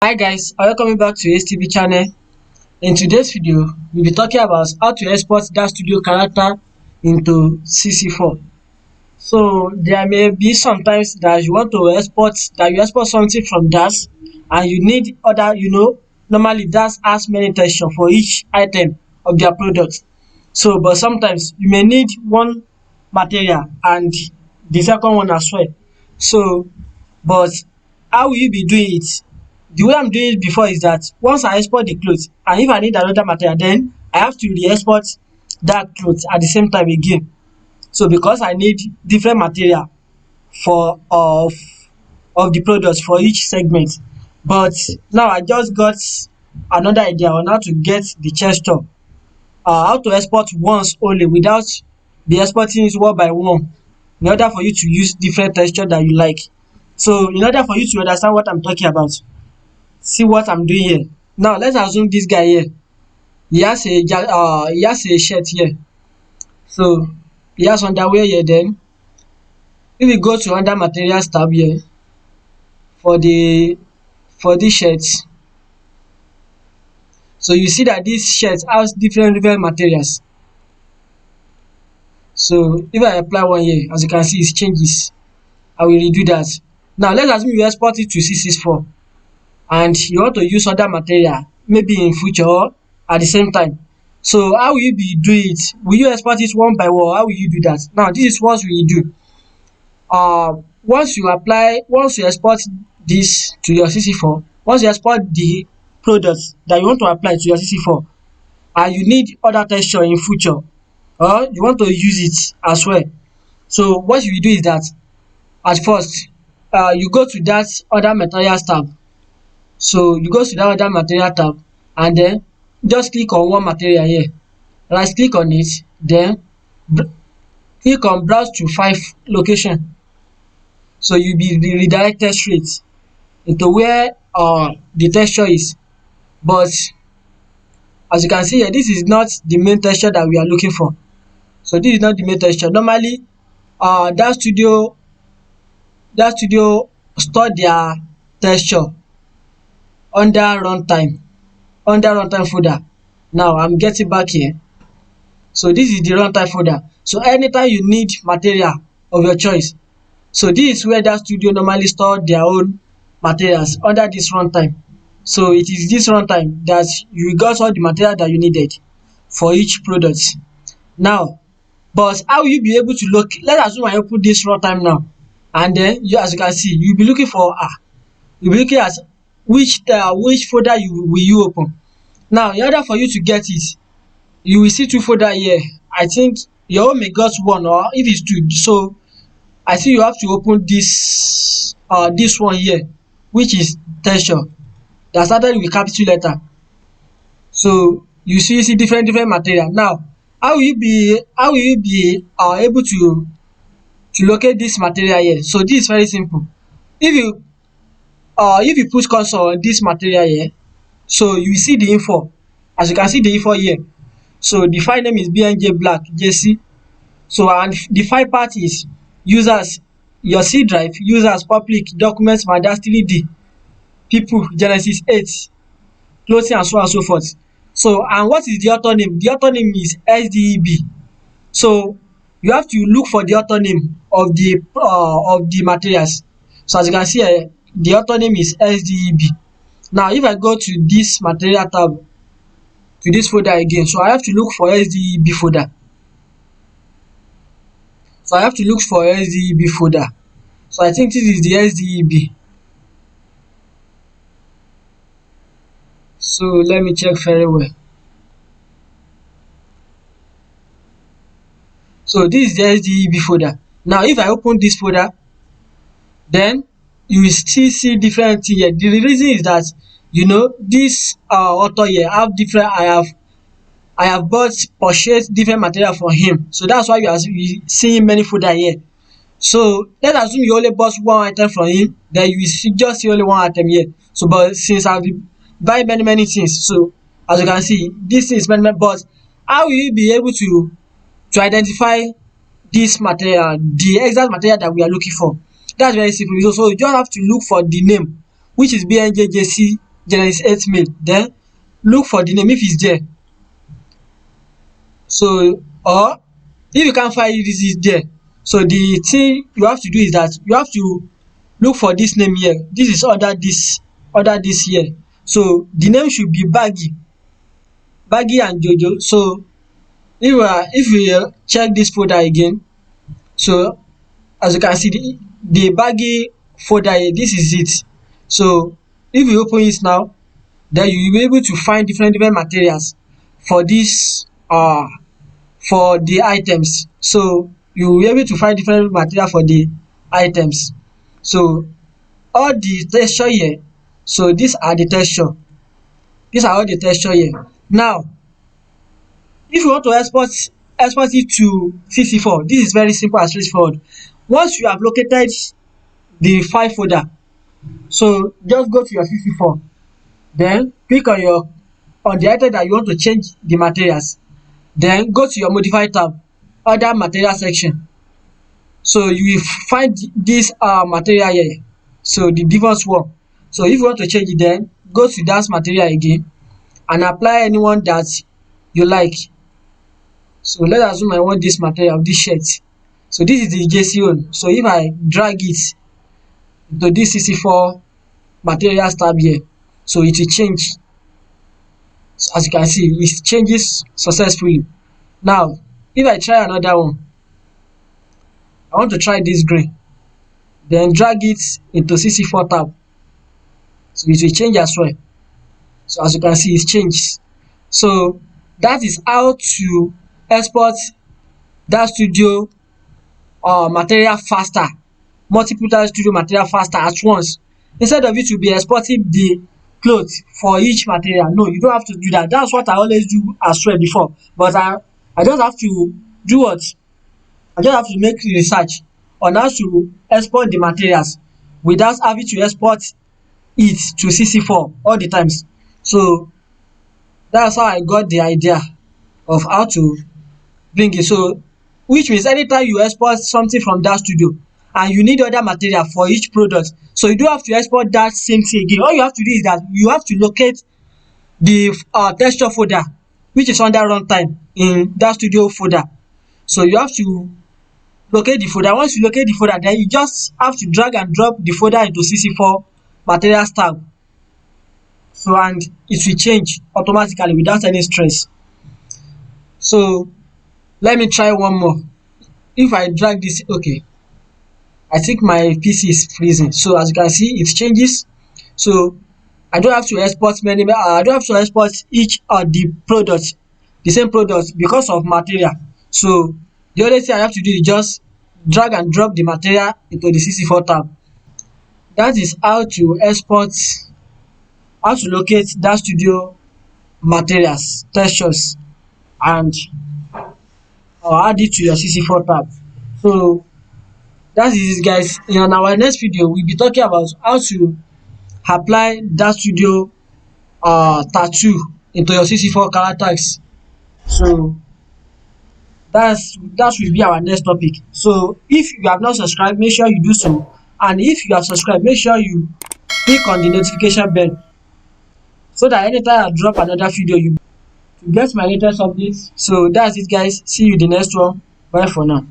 Hi guys, welcome back to HTV channel. In today's video, we'll be talking about how to export that studio character into CC4. So there may be sometimes that you want to export something from DAS and you need other, normally DAS has many texture for each item of their product. So but sometimes you may need one material and the second one as well. So but how will you be doing it? The way I'm doing it before is that once I export the cloth and if I need another material, then I have to re-export that cloth at the same time again. So because I need different material for of the products for each segment. But now I just got another idea on how to get the texture, how to export once only without be exporting it one by one in order for you to use different texture that you like. So in order for you to understand what I'm talking about, see what I'm doing here. Now let's assume this guy here, he has a shirt here. So he has underwear here. Then if we go to under materials tab here for this shirt, so you see that this shirt has different materials. So if I apply one here, as you can see, it changes. I will redo that. Now let's assume you export it to C64 and you want to use other material maybe in future or at the same time. So how will you be doing it? Will you export it one by one? How will you do that? Now this is what we do. Once you export this to your CC4, once you export the products that you want to apply to your CC4 and you need other texture in future or you want to use it as well. So what you do is that at first you go to that other materials tab. So you go to that other material tab and then just click on one material here. Right click on it, then click on browse to 5 location. So you'll be redirected straight into where the texture is. But as you can see here, this is not the main texture that we are looking for. So this is not the main texture. Normally that studio store their texture under runtime folder. Now I'm getting back here. So this is the runtime folder. So anytime you need material of your choice, so this is where that studio normally store their own materials under this runtime. So it is this runtime that you got all the material that you needed for each product. Now, but how will you be able to look? Let's assume I open this runtime now, and then as you can see, you'll be looking for you'll be looking at which folder will you open. Now in order for you to get it, you will see 2 folder here. I think your own may got 1 or if it's 2. So I think you have to open this one here, which is texture that started with capital letter. So you see different material. Now how will you be able to locate this material here? So this is very simple. If you put cursor on this material here, so you will see the info. As you can see the info here. So the file name is BNJ Black JC. So and the file path is users, your C drive, users, public, documents, minus 3D, people, Genesis 8, clothing, and so on and so forth. So and what is the author name? The author name is SDEB. So you have to look for the author name of the materials. So as you can see here, the author name is SDEB. Now if I go to this material tab, to this folder again, so I have to look for SDEB folder. So I have to look for SDEB folder. So I think this is the SDEB. So let me check very well. So this is the SDEB folder. Now if I open this folder, then you will still see different things here. The reason is that this author here have different. I have purchased different material for him. So that's why you are seeing many folder here. So let's assume you only bought one item from him, then you will just see only one item here. So but since I've buy many things, so as you can see, this is many. But how will you be able to identify this material, the exact material that we are looking for? That's very simple. So you just have to look for the name, which is BNJJC Genesis 8 mail, then look for the name if it's there. So, or if you can't find this is there, so the thing you have to do is that you have to look for this name here. This is order this here. So the name should be Baggy and Jojo. So if we check this folder again, so as you can see, the Baggy folder here, this is it. So if you open it now, then you will be able to find different materials for this for the items. So you will be able to find different material for the items. So all the texture here, so these are the texture, these are all the texture here. Now if you want to export it to CC4, this is very simple and straightforward. Once you have located the file folder, so just go to your CC4, then click on the item that you want to change the materials, then go to your modify tab, other material section. So you will find this material here, so the default one. So if you want to change it, then go to that material again and apply anyone that you like. So let's assume I want this material, this shirt. So this is the JC one. So if I drag it to this CC4 materials tab here, so it will change. So as you can see, it changes successfully. Now if I try another one, I want to try this green, then drag it into CC4 tab, so it will change as well. So as you can see, it changes. So that is how to export that studio material faster, multiple studio material faster at once, instead of you to be exporting the clothes for each material. No, you don't have to do that. That's what I always do as well before, but I just have to do what? I just have to make research on how to export the materials without having to export it to CC4 all the times. So that's how I got the idea of how to bring it. So which means anytime you export something from that studio and you need other material for each product, so you don't have to export that same thing again. All you have to do is that you have to locate the texture folder which is under runtime in that studio folder. So you have to locate the folder. Once you locate the folder, then you just have to drag and drop the folder into CC4 materials tab. So and it will change automatically without any stress. So let me try one more. If I drag this, okay, I think my PC is freezing. So as you can see, it changes. So I don't have to export many. I don't have to export each of the products, the same products, because of material. So the only thing I have to do is just drag and drop the material into the CC4 tab. That is how to export, how to locate that studio materials, textures, and add it to your CC4 tab. So that is it, guys. In our next video, we'll be talking about how to apply that studio tattoo into your CC4 characters. So that will be our next topic. So if you have not subscribed, make sure you do so, and if you have subscribed, make sure you click on the notification bell so that anytime I drop another video, you get my latest updates. So that's it, guys. See you in the next one. Bye for now.